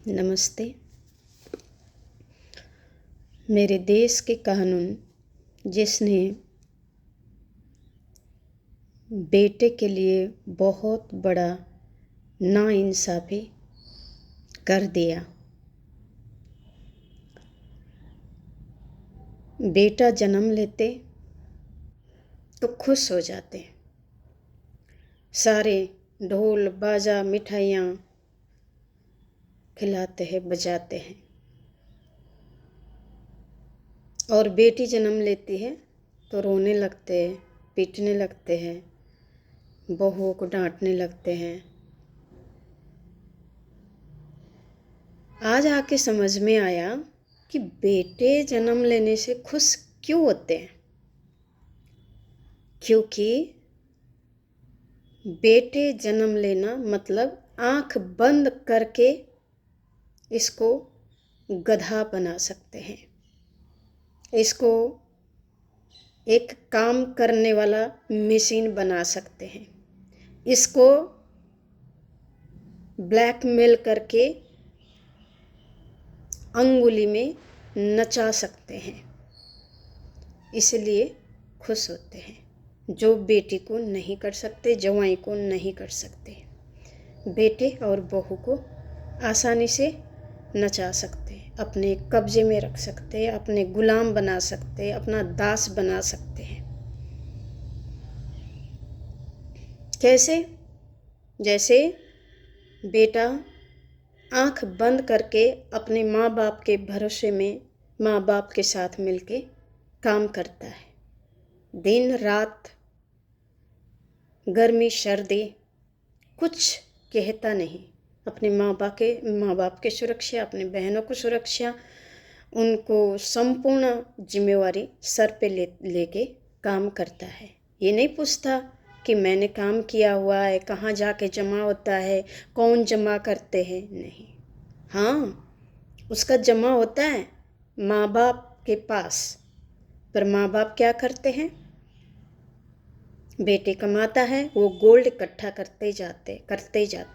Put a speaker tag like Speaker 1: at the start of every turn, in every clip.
Speaker 1: नमस्ते। मेरे देश के कानून जिसने बेटे के लिए बहुत बड़ा नाइंसाफ़ी कर दिया। बेटा जन्म लेते तो खुश हो जाते, सारे ढोल बाजा मिठाइयाँ खिलाते हैं, बजाते हैं। और बेटी जन्म लेती है तो रोने लगते हैं, पीटने लगते हैं, बहुओं को डांटने लगते हैं। आज आके समझ में आया कि बेटे जन्म लेने से खुश क्यों होते हैं। क्योंकि बेटे जन्म लेना मतलब आंख बंद करके इसको गधा बना सकते हैं, इसको एक काम करने वाला मशीन बना सकते हैं, इसको ब्लैकमेल करके अंगुली में नचा सकते हैं। इसलिए खुश होते हैं, जो बेटी को नहीं कर सकते, जवाई को नहीं कर सकते। बेटे और बहू को आसानी से नचा सकते, अपने कब्जे में रख सकते, अपने गुलाम बना सकते, अपना दास बना सकते हैं। कैसे? जैसे बेटा आंख बंद करके अपने माँ बाप के भरोसे में माँ बाप के साथ मिलके काम करता है, दिन रात, गर्मी सर्दी कुछ कहता नहीं। अपने माँ बाप के सुरक्षा, अपने बहनों को सुरक्षा, उनको संपूर्ण जिम्मेवारी सर पे लेके काम करता है। ये नहीं पूछता कि मैंने काम किया हुआ है, कहाँ जाके जमा होता है, कौन जमा करते हैं, नहीं। हाँ, उसका जमा होता है माँ बाप के पास, पर माँ बाप क्या करते हैं? बेटे कमाता है, वो गोल्ड इकट्ठा करते जाते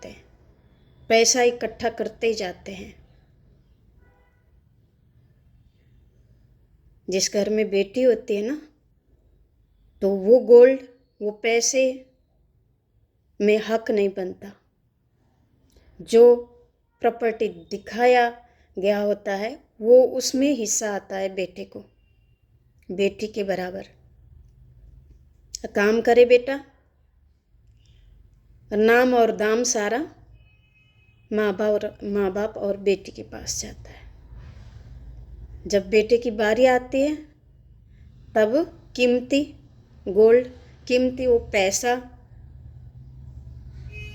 Speaker 1: हैं, पैसा इकट्ठा करते जाते हैं। जिस घर में बेटी होती है ना, तो वो गोल्ड, वो पैसे में हक नहीं बनता। जो प्रॉपर्टी दिखाया गया होता है वो उसमें हिस्सा आता है बेटे को, बेटी के बराबर। काम करे बेटा, नाम और दाम सारा माँ बाप और बेटी के पास जाता है। जब बेटे की बारी आती है तब कीमती गोल्ड, कीमती वो पैसा,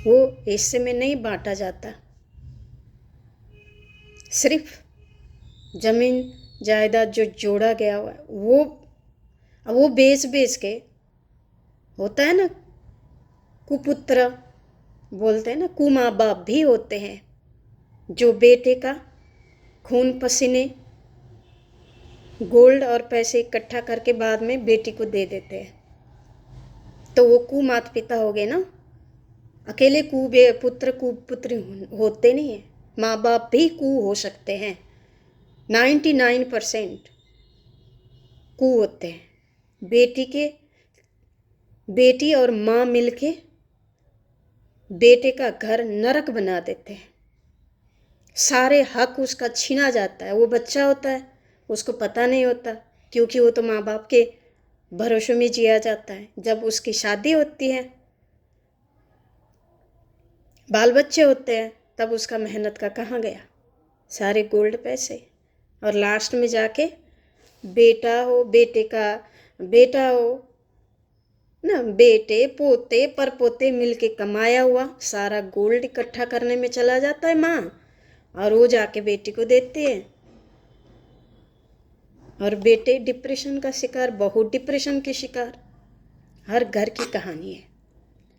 Speaker 1: वो हिस्से में नहीं बांटा जाता। सिर्फ जमीन जायदाद जो जोड़ा गया हुआ है वो बेच के, होता है ना, कुपुत्र बोलते हैं ना, कुमाँ बाप भी होते हैं जो बेटे का खून पसीने गोल्ड और पैसे इकट्ठा करके बाद में बेटी को दे देते हैं। तो वो कुमाता पिता हो गए ना। अकेले कुपुत्री होते नहीं है, माँ बाप भी कू हो सकते हैं। 99% कू होते हैं। बेटी और माँ मिलके बेटे का घर नरक बना देते हैं, सारे हक उसका छीना जाता है। वो बच्चा होता है, उसको पता नहीं होता, क्योंकि वो तो माँ बाप के भरोसे में जिया जाता है। जब उसकी शादी होती है, बाल बच्चे होते हैं, तब उसका मेहनत का कहाँ गया? सारे गोल्ड पैसे। और लास्ट में जाके बेटा हो ना, बेटे पोते परपोते मिलके कमाया हुआ सारा गोल्ड इकट्ठा करने में चला जाता है माँ, और वो जाके बेटी को देती है। और बेटे डिप्रेशन का शिकार, बहू डिप्रेशन की शिकार। हर घर की कहानी है।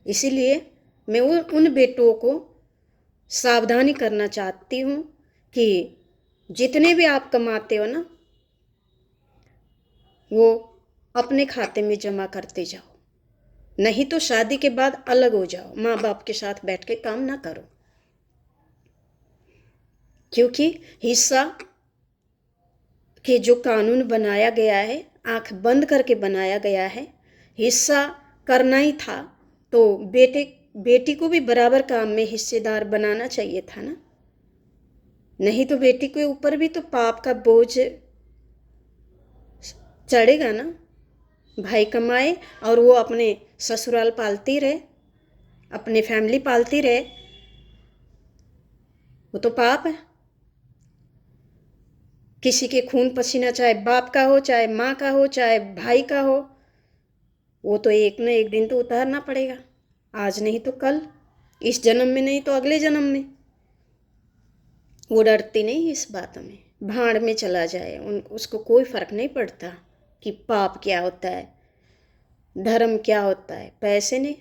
Speaker 1: इसीलिए मैं उन बेटों को सावधानी करना चाहती हूँ कि जितने भी आप कमाते हो ना, वो अपने खाते में जमा करते जाओ, नहीं तो शादी के बाद अलग हो जाओ, माँ बाप के साथ बैठ के काम ना करो। क्योंकि हिस्सा के जो कानून बनाया गया है, आंख बंद करके बनाया गया है, हिस्सा करना ही था तो बेटी को भी बराबर काम में हिस्सेदार बनाना चाहिए था ना। नहीं तो बेटी के ऊपर भी तो पाप का बोझ चढ़ेगा ना। भाई कमाए और वो अपने ससुराल पालती रहे, अपने फैमिली पालती रहे, वो तो पाप है। किसी के खून पसीना चाहे बाप का हो, चाहे माँ का हो, चाहे भाई का हो, वो तो एक न एक दिन तो उतारना पड़ेगा। आज नहीं तो कल, इस जन्म में नहीं तो अगले जन्म में। वो डरती नहीं इस बात में, भाड़ में चला जाए, उसको कोई फर्क नहीं पड़ता कि पाप क्या होता है, धर्म क्या होता है। पैसे ने,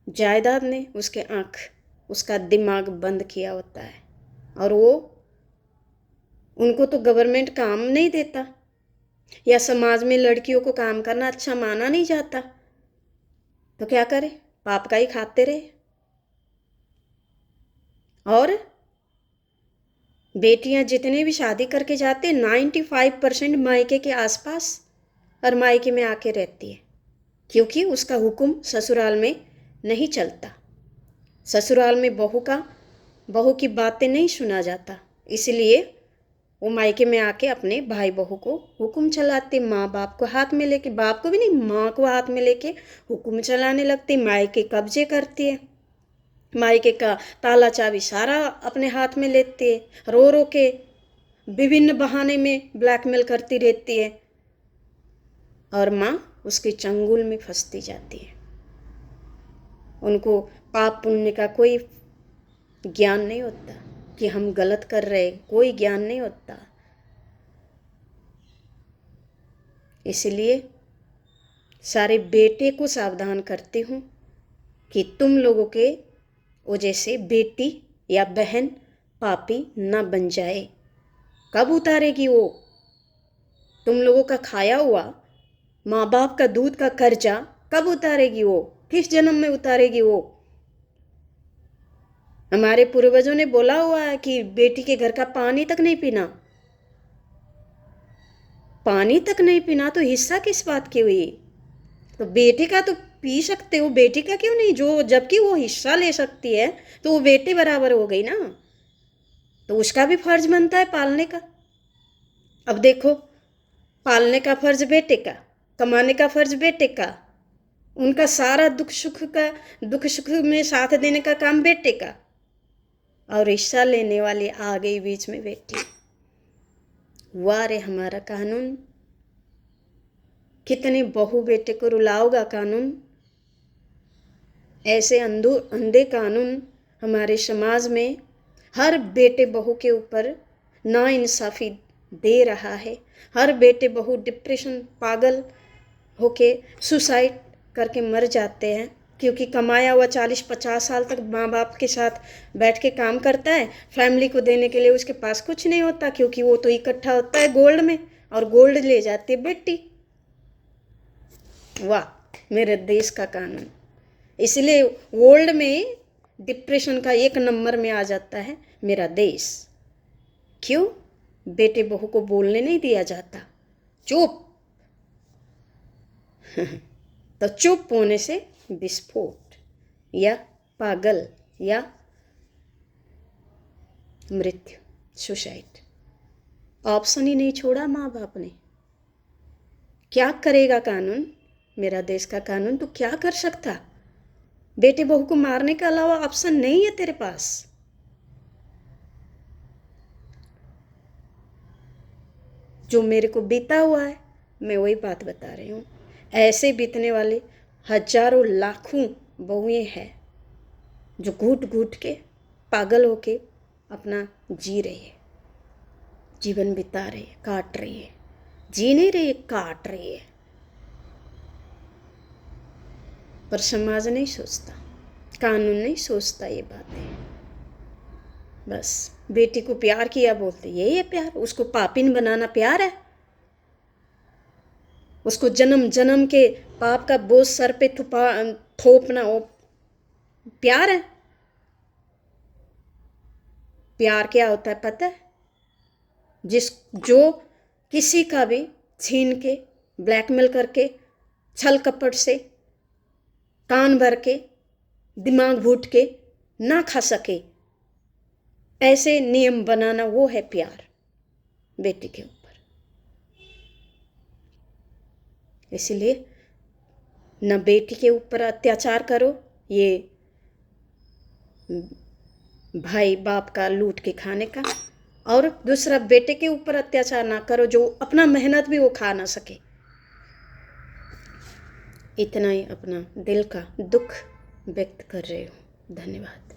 Speaker 1: जायदाद ने उसका दिमाग बंद किया होता है। और वो उनको तो गवर्नमेंट काम नहीं देता, या समाज में लड़कियों को काम करना अच्छा माना नहीं जाता, तो क्या करे, पाप का ही खाते रहे। और बेटियां जितने भी शादी करके जाते 95% मायके के आसपास और मायके में आके रहती है, क्योंकि उसका हुक्म ससुराल में नहीं चलता। ससुराल में बहू की बातें नहीं सुना जाता, इसलिए वो मायके में आके अपने भाई बहू को हुक्म चलाते, माँ बाप को हाथ में लेके, बाप को भी नहीं माँ को हाथ में लेके हुक्म चलाने लगती, मायके कब्जे करती है, मायके का ताला चाबी सारा अपने हाथ में लेती है, रो रो के विभिन्न बहाने में ब्लैकमेल करती रहती है, और माँ उसके चंगुल में फंसती जाती है। उनको पाप पुण्य का कोई ज्ञान नहीं होता कि हम गलत कर रहे, कोई ज्ञान नहीं होता। इसलिए सारे बेटे को सावधान करती हूँ कि तुम लोगों के वजह से बेटी या बहन पापी न बन जाए। कब उतारेगी वो तुम लोगों का खाया हुआ माँ बाप का दूध का कर्जा? कब उतारेगी वो? किस जन्म में उतारेगी वो? हमारे पूर्वजों ने बोला हुआ है कि बेटी के घर का पानी तक नहीं पीना, पानी तक नहीं पीना तो हिस्सा किस बात की हुई? तो बेटे का तो पी सकते हो, बेटी का क्यों नहीं? जो जबकि वो हिस्सा ले सकती है तो वो बेटे बराबर हो गई ना, तो उसका भी फर्ज बनता है पालने का। अब देखो, पालने का फर्ज बेटे का, कमाने का फर्ज बेटे का, उनका सारा दुख सुख में साथ देने का काम बेटे का, और हिस्सा लेने वाली आ गई बीच में बेटी। वाह रे हमारा कानून, कितने बहू बेटे को रुलाओगा कानून। ऐसे अंधे कानून हमारे समाज में हर बेटे बहू के ऊपर नाइंसाफ़ी दे रहा है। हर बेटे बहू डिप्रेशन, पागल होके सुसाइड करके मर जाते हैं, क्योंकि कमाया हुआ 40-50 साल तक माँ बाप के साथ बैठ के काम करता है, फैमिली को देने के लिए उसके पास कुछ नहीं होता, क्योंकि वो तो इकट्ठा होता है गोल्ड में, और गोल्ड ले जाती है बेटी। वाह मेरे देश का कानून। इसलिए वर्ल्ड में डिप्रेशन का 1 नंबर में आ जाता है मेरा देश। क्यों? बेटे बहू को बोलने नहीं दिया जाता, चुप। तो चुप होने से विस्फोट या पागल या मृत्यु, सुसाइड, ऑप्शन ही नहीं छोड़ा माँ बाप ने। क्या करेगा कानून? मेरा देश का कानून तो क्या कर सकता? बेटे बहू को मारने के अलावा ऑप्शन नहीं है तेरे पास। जो मेरे को बीता हुआ है मैं वही बात बता रही हूँ। ऐसे बीतने वाले हजारों लाखों बहुएं हैं जो घूट घूट के पागल होके अपना जी रही है, जीवन बिता रही है, काट रही है, जी नहीं रही है, काट रही है। पर समाज नहीं सोचता, कानून नहीं सोचता ये बातें। बस बेटी को प्यार किया बोलते, यही है प्यार? उसको पापिन बनाना प्यार है? उसको जन्म जन्म के पाप का बोझ सर पे थोपना वो प्यार है? प्यार क्या होता है पता है? जो किसी का भी छीन के, ब्लैकमेल करके, छल कपट से, कान भर के, दिमाग घूट के ना खा सके, ऐसे नियम बनाना, वो है प्यार बेटी के ऊपर। इसलिए न बेटी के ऊपर अत्याचार करो, ये भाई बाप का लूट के खाने का, और दूसरा बेटे के ऊपर अत्याचार ना करो जो अपना मेहनत भी वो खा ना सके। इतना ही अपना दिल का दुख व्यक्त कर रही हूँ। धन्यवाद।